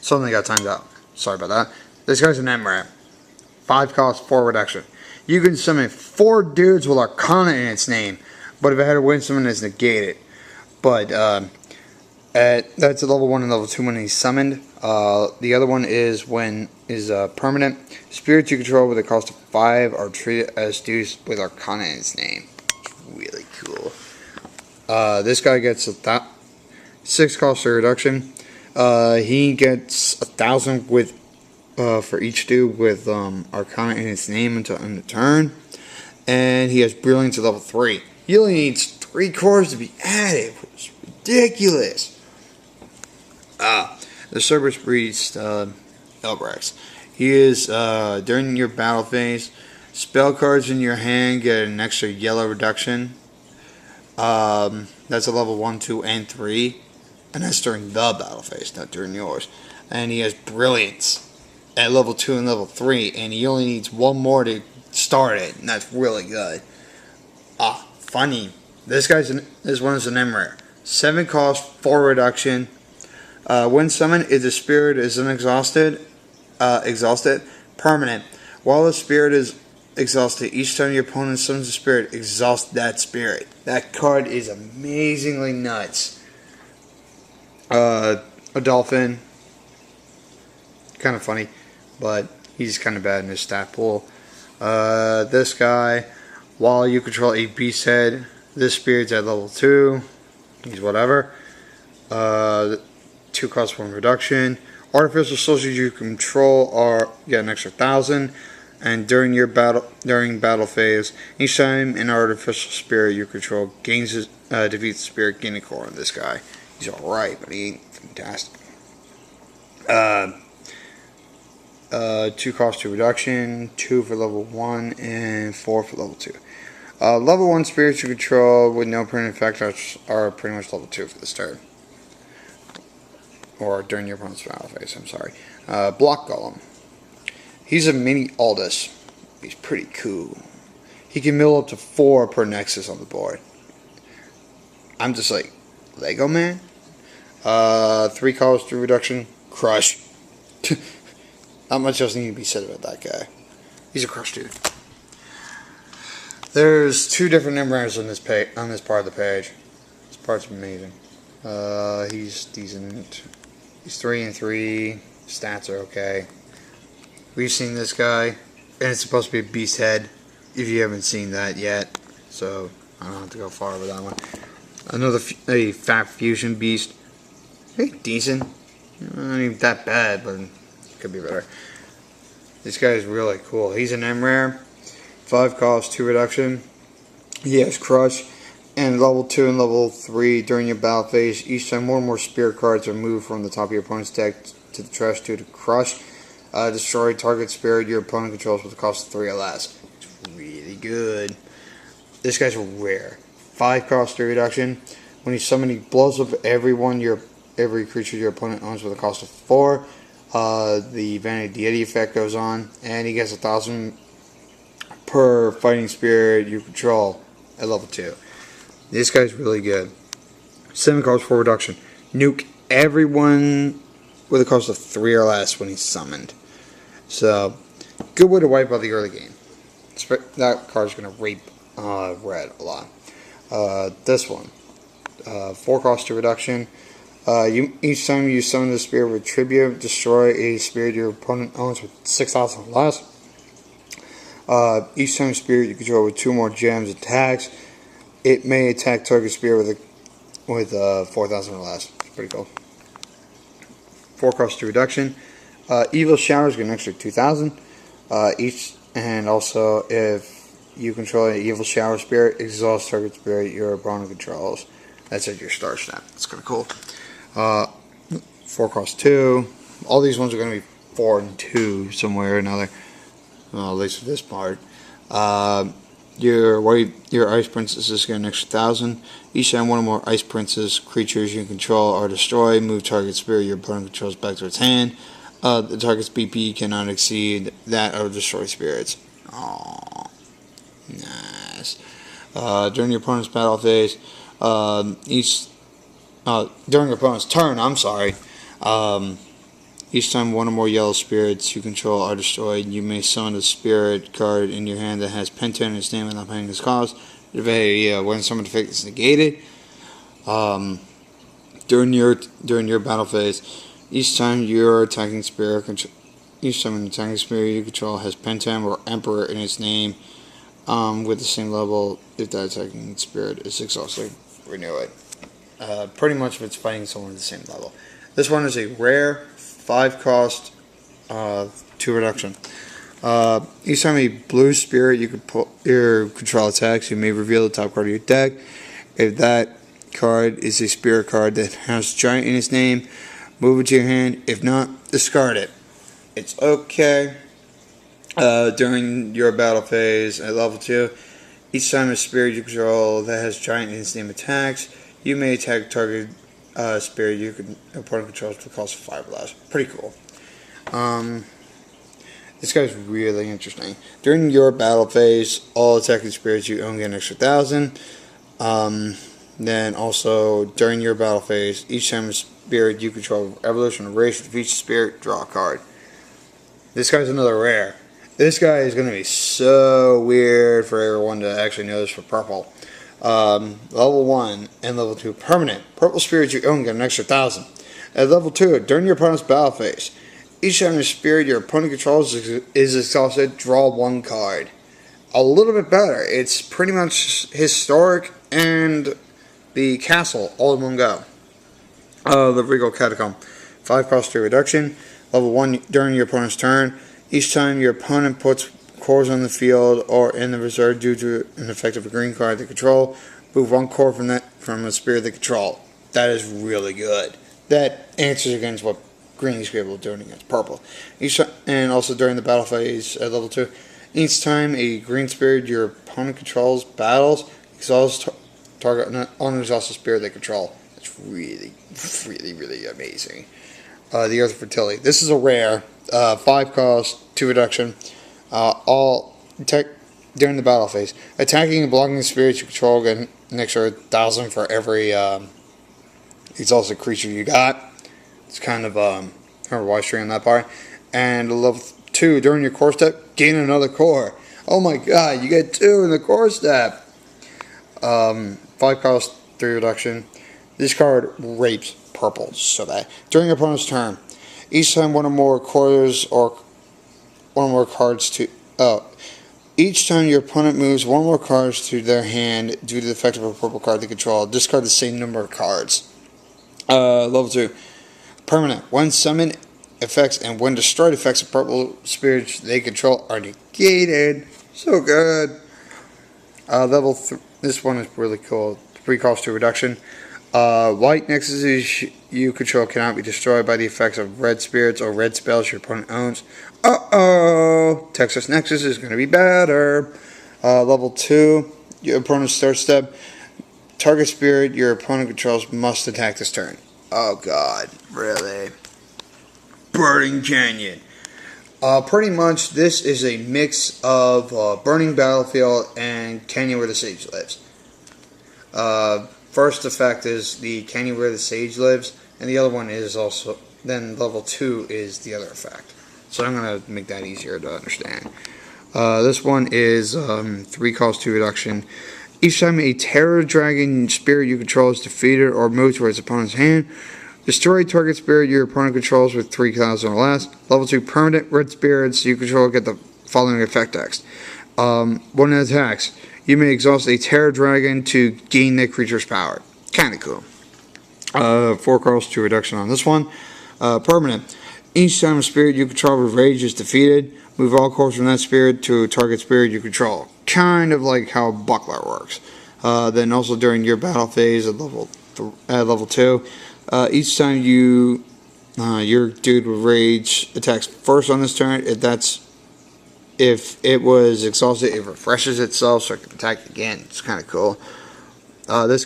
Suddenly got timed out. Sorry about that. This guy's an M-Rat. 5 cost, 4 reduction. You can summon 4 dudes with Arcana in its name, but if it had a win summon, it's negated. But that's a level 1 and level 2 when he's summoned. The other one is permanent. Spirits you control with a cost of 5 are treated as dudes with Arcana in its name. It's really cool. This guy gets 6 cost for reduction. He gets 1,000 with for each dude with Arcana in its name until end of turn, and he has Brilliance at level 3. He only needs 3 cores to be added, which is ridiculous. The Cerberus Priest Elbrax. He is during your battle phase, spell cards in your hand get an extra yellow reduction. That's a level 1, 2, and 3. And that's during the battle phase, not during yours. And he has Brilliance at level 2 and level 3. And he only needs 1 more to start it. And that's really good. Funny. This one is an M-Rare. 7 cost, 4 reduction. When summoned, if the spirit is exhausted, permanent. While the spirit is exhausted, each time your opponent summons a spirit, exhaust that spirit. That card is amazingly nuts. A dolphin, kind of funny, but he's kind of bad in his stat pool. This guy, while you control a beast head, this spirit's at level 2. He's whatever. 2 cost 1 reduction. Artificial soldiers you control get an extra 1,000. And during battle phase, each time an artificial spirit you control defeats the spirit, gain a core on this guy. He's alright, but he ain't fantastic. 2 cost 2 reduction, 2 for level 1, and 4 for level 2. Level 1 spirits you control with no permanent effect are pretty much level 2 for this turn. Or during your opponent's battle phase, I'm sorry. Block Golem. He's a mini Aldous. He's pretty cool. He can mill up to 4 per Nexus on the board. I'm just like, Lego man? 3 cost 3 reduction. Crush. Not much else needs to be said about that guy. He's a crush dude. There's 2 different M-Rares on this part of the page. This part's amazing. He's decent. He's 3 and 3. Stats are okay. We've seen this guy, and it's supposed to be a beast head. If you haven't seen that yet, so I don't have to go far with that one. Another a Fat Fusion Beast. Hey, decent. Not even that bad, but it could be better. This guy is really cool. He's an M-Rare. 5 cost, 2 reduction. He has Crush. And level 2 and level 3 during your battle phase. Each time more and more spirit cards are moved from the top of your opponent's deck to the trash due to Crush. Destroy target spirit your opponent controls with a cost of 3 or less. It's really good. This guy's rare. 5 cost 3 reduction. When he's summoned, he blows up every creature your opponent owns with a cost of 4. The Vanity Deity effect goes on, and he gets 1,000 per fighting spirit you control at level 2. This guy's really good. 7 cost 4 reduction. Nuke everyone with a cost of 3 or less when he's summoned. So, good way to wipe out the early game. That card's going to rape red a lot. This one. 4 cost 2 reduction. Each time you summon the spirit with tribute, destroy a spirit your opponent owns with 6,000 or less. Each time spirit you control with 2 more gems attacks, it may attack target spirit with 4,000 or less. It's pretty cool. 4 cost 2 reduction. Evil Showers get an extra 2,000 each, and also if you control an Evil Shower spirit, exhaust target spirit your opponent controls. That's at your star stat. That's kind of cool. 4 cost 2. All these ones are going to be 4 and 2 somewhere or another. Well, at least for this part. Your Ice Princesses get an extra 1,000. Each time one or more Ice Princess creatures you control are destroyed, move target spirit your opponent controls back to its hand. The target's BP cannot exceed that of destroyed spirits. Aww. Nice. During your opponent's battle phase, during your opponent's turn, I'm sorry, Each time one or more yellow spirits you control are destroyed, you may summon a spirit card in your hand that has Penta in its name without paying its cost. When summoned effect is negated, during your battle phase, each time your attacking spirit each time an attacking spirit you control has Pentam or Emperor in its name, with the same level, if that attacking spirit is exhausted, renew it. Pretty much if it's fighting someone at the same level. This one is a rare 5 cost 2 reduction. Each time a blue spirit you can pull your control attacks, you may reveal the top card of your deck. If that card is a spirit card that has giant in its name, move it to your hand. If not, discard it. It's okay. During your battle phase at level 2, each time a spirit you control that has giant in its name attacks, you may attack target spirit you can opponent controls with the cost of 5 or less. Pretty cool. This guy's really interesting. During your battle phase, all attacking spirits you own get an extra 1,000. Then also during your battle phase, each time a spirit you control evolution or race with each spirit, draw a card. This guy's another rare. This guy is going to be so weird for everyone to actually notice for purple. Level 1 and level 2 permanent. Purple spirits you own get an extra 1,000. At level 2, during your opponent's battle phase, each time a spirit your opponent controls is exhausted, draw 1 card. A little bit better. It's pretty much historic and the castle all in one go. The Regal Catacomb. 5 cost 2 reduction. Level 1 during your opponent's turn. Each time your opponent puts cores on the field or in the reserve due to an effect of a green card they control, move 1 core from a spirit they control. That is really good. That answers against what green is able to do against purple. And also during the battle phase at level 2, each time a green spirit your opponent controls battles, exhausts target unexhausted spirit they control. It's really, really, really amazing. The Earth of Fertility. This is a rare 5 cost 2 reduction. All attack during the battle phase. Attacking and blocking the spirits you control get an extra 1,000 for every exhausted creature you got. It's kind of wise tree on that part. And level 2 during your core step, gain another core. Oh my god, you get 2 in the core step. 5 cost 3 reduction. This card rapes purple so bad. During your opponent's turn, each time one or more cores or one or more cards to each time your opponent moves 1 or more cards to their hand due to the effect of a purple card they control, discard the same number of cards. Level 2 permanent. When summoned effects and when destroyed effects of purple spirits they control are negated. So good. Level 3. This one is really cool. 3 cost 2 reduction. White nexuses you control cannot be destroyed by the effects of red spirits or red spells your opponent owns. Texas Nexus is going to be better. Level 2, your opponent's third step. Target spirit your opponent controls must attack this turn. Oh god, really? Burning Canyon. Pretty much this is a mix of Burning Battlefield and Canyon where the Sage lives. First effect is the Canyon where the Sage lives, and the other one is also, then level 2 is the other effect. So I'm going to make that easier to understand. This one is 3 cost 2 reduction. Each time a Terror Dragon spirit you control is defeated or moved towards its opponent's hand, destroy target spirit your opponent controls with 3,000 or less. Level 2 permanent red spirits you control get the following effect text. When it attacks, you may exhaust a Terror Dragon to gain that creature's power. Kinda cool. 4 cost 2 reduction on this one. Permanent. Each time a spirit you control with rage is defeated, move all cores from that spirit to a target spirit you control. Kind of like how Buckler works. Then also during your battle phase at level 2, each time your dude with rage attacks first on this turn, if it was exhausted, it refreshes itself so it can attack again. It's kind of cool. This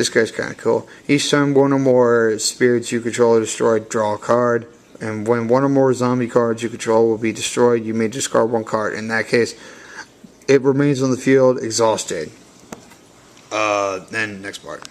guy's kind of cool. Each time one or more spirits you control are destroyed, draw a card. And when one or more zombie cards you control will be destroyed, you may discard 1 card. In that case, it remains on the field exhausted. Then next part.